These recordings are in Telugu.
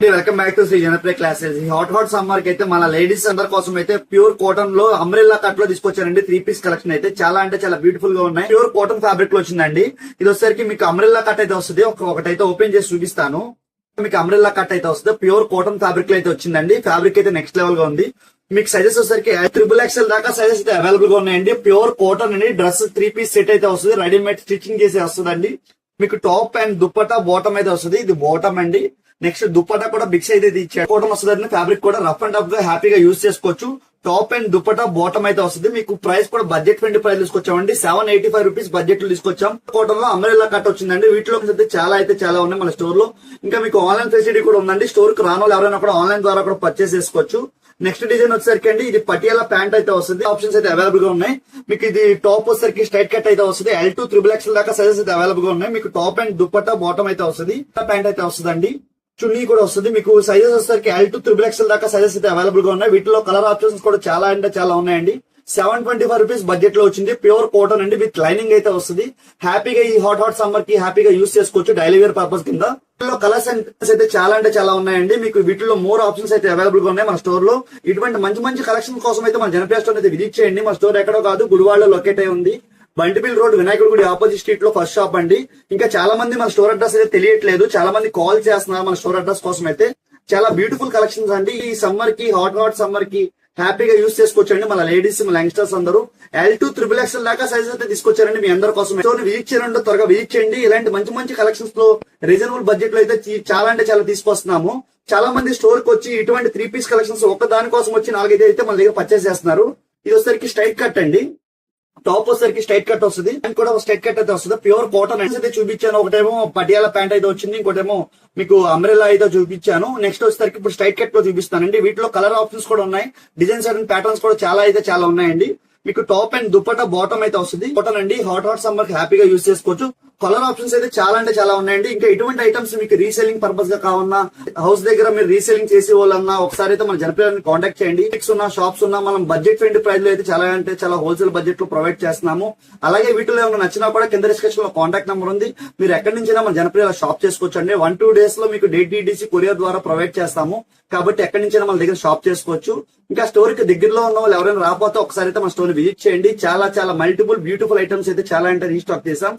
Welcome back to Shri Janapriya classes. ఈ హాట్ సమ్మర్ కి అయితే మన లేడీస్ అందరి కోసం అయితే ప్యూర్ కాటన్ లో అంబ్రెల్లా కట్ లో తీసుకొచ్చారండి. 3 పీస్ కలెక్షన్ అయితే చాలా అంటే చాలా బ్యూటిఫుల్ గా ఉన్నాయి. ప్యూర్ కాటన్ ఫ్యాబ్రిక్ లో వచ్చిందండి. ఇది వచ్చేసరికి మీకు అంబ్రెల్లా కట్ అయితే వస్తుంది. ఒకటైతే ఓపెన్ చేసి చూపిస్తాను. మీకు అంబ్రెల్లా కట్ అయితే వస్తుంది. ప్యూర్ కాటన్ ఫ్యాబ్రిక్ లో అయితే వచ్చిందండి. ఫ్యాబ్రిక్ అయితే నెక్స్ట్ లెవెల్ గా ఉంది. మీకు సైజెస్ వచ్చేసరికి XXL దాకా సైజెస్ అయితే అవైలబుల్ గా ఉన్నాయండి. ప్యూర్ కాటన్ అండి. డ్రెస్ 3 పీస్ సెట్ అయితే వస్తుంది. రెడీమేడ్ స్టిచ్చింగ్ చేసి వస్తుందండి. మీకు టాప్ అండ్ దుప్పటా బాటమ్ అయితే వస్తుంది. ఇది బాటమ్ అండి. నెక్స్ట్ దుప్పటా కూడా బిగ్స్ అయితే ఇచ్చాడు. కాటన్ వస్తుంది. ఫ్యాబ్రిక్ కూడా రఫ్ అండ్ టఫ్ గా హ్యాపీగా యూజ్ చేసుకోవచ్చు. టాప్ అండ్ దుప్పటా బాటమ్ అయితే వస్తుంది. మీకు ప్రైస్ కూడా బడ్జెట్ ఫ్రెండ్లీ ప్రైస్ తీసుకొచ్చామండి. 785 రూపీస్ బడ్జెట్ లో తీసుకొచ్చాం. కాటన్ లో అంబ్రెల్లా కట్ వచ్చిందండి. వీటిలో అయితే చాలా ఉన్నాయి మన స్టోర్ లో. ఇంకా మీకు ఆన్లైన్ ఫెసిలిటీ కూడా ఉందండి. స్టోర్ కు రాని వాళ్ళు ఎవరైనా కూడా ఆన్లైన్ ద్వారా కూడా పర్చేస్ చేసుకోవచ్చు. నెక్స్ట్ డిజైన్ వచ్చేసరికి అండి ఇది పటియాలా ప్యాంట్ అయితే వస్తుంది. ఆప్షన్స్ అయితే అవైలబుల్ గా ఉన్నాయి. మీకు ఇది టాప్ వచ్చేసరికి స్ట్రైట్ కట్ అయితే వస్తుంది. L2 XXL దాకా సైజెస్ అయితే అవైలబుల్ గా ఉన్నాయి. మీకు టాప్ అండ్ దుప్పటా బాటమ్ అయితే వస్తుంది. ప్యాంట్ అయితే వస్తుందండి. చున్నీ కూడా వస్తుంది. మీకు సైజెస్ వచ్చేసరికి L2 XXL దాకా సైజెస్ అయితే అవైలబుల్ గా ఉన్నాయి. వీటిలో కలర్ ఆప్షన్స్ కూడా చాలా అంటే చాలా ఉన్నాయండి. 725 రూపీస్ బడ్జెట్ లో వచ్చింది. ప్యూర్ కాటన్ అండి. విత్ లైనింగ్ అయితే వస్తుంది. హ్యాపీగా ఈ హాట్ సమ్మర్ కి హ్యాపీగా యూజ్ చేసుకోవచ్చు డైలీ వేర్ పర్పస్ కింద. కలర్స్ అండ్ అయితే చాలా అంటే చాలా ఉన్నాయండి. మీకు వీటిలో మోర్ ఆప్షన్స్ అయితే అవైలబుల్ గా ఉన్నాయి మన స్టోర్ లో. ఇటువంటి మంచి కలెక్షన్ కోసం అయితే మన జనప్రియ స్టోర్ అయితే విజిట్ చేయండి. మా స్టోర్ ఎక్కడో కాదు, గుడివాడలో లొకేట్ అయి ఉంది. బంటిపిల్ రోడ్ వినాయకుడి గుడి ఆపోజిట్ స్ట్రీట్ లో ఫస్ట్ షాప్ అండి. ఇంకా చాలా మంది మన స్టోర్ అడ్రస్ అయితే తెలియట్లేదు. చాలా మంది కాల్ చేస్తున్నారు మన స్టోర్ అడ్రస్ కోసం అయితే. చాలా బ్యూటిఫుల్ కలెక్షన్స్ అండి. ఈ సమ్మర్ కి హాట్ సమ్మర్ కి హ్యాపీగా యూజ్ చేసుకోవచ్చండి. మన లేడీస్ మన యంగ్స్టర్స్ అందరూ L2 XXL దాకా సైజెస్ అయితే తీసుకొచ్చారండి మీ అందరి కోసం. స్టోర్ విజిట్ చేయండి, త్వరగా విజిట్ చేయండి. ఇలాంటి మంచి కలెక్షన్స్ లో రీజనబుల్ బడ్జెట్ లో అయితే చాలా అంటే చాలా తీసుకొస్తున్నాము. చాలా మంది స్టోర్ కి వచ్చి ఇటువంటి 3 పీస్ కలెక్షన్స్ ఒక్క దాని కోసం వచ్చి 4-5 అయితే మన దగ్గర పర్చేస్ చేస్తున్నారు. ఇది వచ్చేసరికి స్ట్రైట్ కట్ అండి. టాప్ వచ్చేసరికి స్ట్రైట్ కట్ వస్తుంది. అండ్ కూడా స్ట్రైట్ కట్ అయితే వస్తుంది. ప్యూర్ కాటన్ అయితే చూపించాను. ఒకటేమో పటియాలా ప్యాంట్ అయితే వచ్చింది. ఇంకోటేమో మీకు అంబ్రెల్లా అయితే చూపించాను. నెక్స్ట్ వచ్చేసరికి ఇప్పుడు స్ట్రైట్ కట్ లో చూపిస్తానండి. వీటిలో కలర్ ఆప్షన్స్ కూడా ఉన్నాయి. డిజైన్స్ అండ్ ప్యాటర్న్స్ కూడా చాలా ఉన్నాయండి. మీకు టాప్ అండ్ దుప్పటా బాటమ్ అయితే వస్తుంది. కాటన్ అండి. హాట్ సమ్మర్ కి హ్యాపీగా యూజ్ చేసుకోవచ్చు. కలర్ ఆప్షన్స్ అయితే చాలా ఉన్నాయండి. ఇంకా ఎటువంటి ఐటమ్స్ మీకు రీసెల్లింగ్ పర్పస్ గా కావాలన్నా, హౌస్ దగ్గర మీరు రీసెల్లింగ్ చేసే వాళ్ళన్నా ఒకసారి అయితే మన జనప్రియాన్ని కాంటాక్ట్ చేయండి. షాప్స్ ఉన్నా మనం బడ్జెట్ ఫ్రెండ్లీ ప్రైస్ లో అయితే చాలా హోల్సేల్ బడ్జెట్ లో ప్రొవైడ్ చేస్తున్నాము. అలాగే వీటిలో ఏమైనా నచ్చినా కూడా కింద డిస్క్రిప్షన్ లో కాంటాక్ట్ నెంబర్ ఉంది. మీరు ఎక్కడి నుంచైనా మన జనప్రియ షాప్ చేసుకోవచ్చు అండి. 1-2 డేస్ లో మీకు DTDC కొరియర్ ద్వారా ప్రొవైడ్ చేస్తాము. కాబట్టి ఎక్కడి నుంచైనా మన దగ్గర షాప్ చేసుకోవచ్చు. ఇంకా స్టోర్ కి దగ్గరలో ఉన్న వాళ్ళు ఎవరైనా రాకపోతే ఒకసారి అయితే మన స్టోర్ విజిట్ చేయండి. చాలా మల్టిపుల్ బ్యూటిఫుల్ ఐటమ్స్ అయితే చాలా అంటే రీస్టాక్ చేసాం.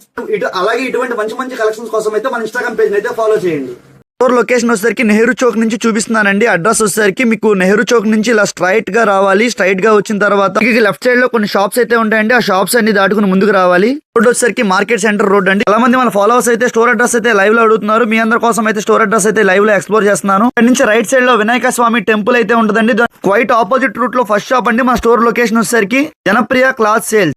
అలాగే ఇటువంటి మంచి కలెక్షన్స్ కోసం అయితే మన ఇన్స్టాగ్రామ్ పేజ్ అయితే ఫాలో చేయండి. స్టోర్ లొకేషన్ వచ్చేసరికి నెహ్రూ చౌక్ నుంచి చూపిస్తున్నానండి. అడ్రస్ వచ్చేసరికి మీకు నెహ్రూ చౌక్ నుంచి ఇలా స్ట్రైట్ గా రావాలి. స్ట్రైట్ గా వచ్చిన తర్వాత లెఫ్ట్ సైడ్ లో కొన్ని షాప్స్ అయితే ఉంటాయండి. ఆ షాప్స్ అన్ని దాటుకుని ముందుకు రావాలి. రోడ్ వచ్చేసరికి మార్కెట్ సెంటర్ రోడ్ అండి. చాలా మంది మన ఫాలోవర్స్ అయితే స్టోర్ అడ్రస్ అయితే లైవ్ లో అడుగుతున్నారు. మీ అందరి కోసం అయితే స్టోర్ అడ్రస్ అయితే లైవ్ లో ఎక్స్ప్లోర్ చేస్తున్నాను. ఇక్కడ నుంచి రైట్ సైడ్ లో వినాయక స్వామి టెంపుల్ అయితే ఉంటుందండి. క్వైట్ ఆపోజిట్ రూట్ లో ఫస్ట్ షాప్ అండి. మన స్టోర్ లొకేషన్ వచ్చేసరికి జనప్రియ క్లాత్ సేల్స్.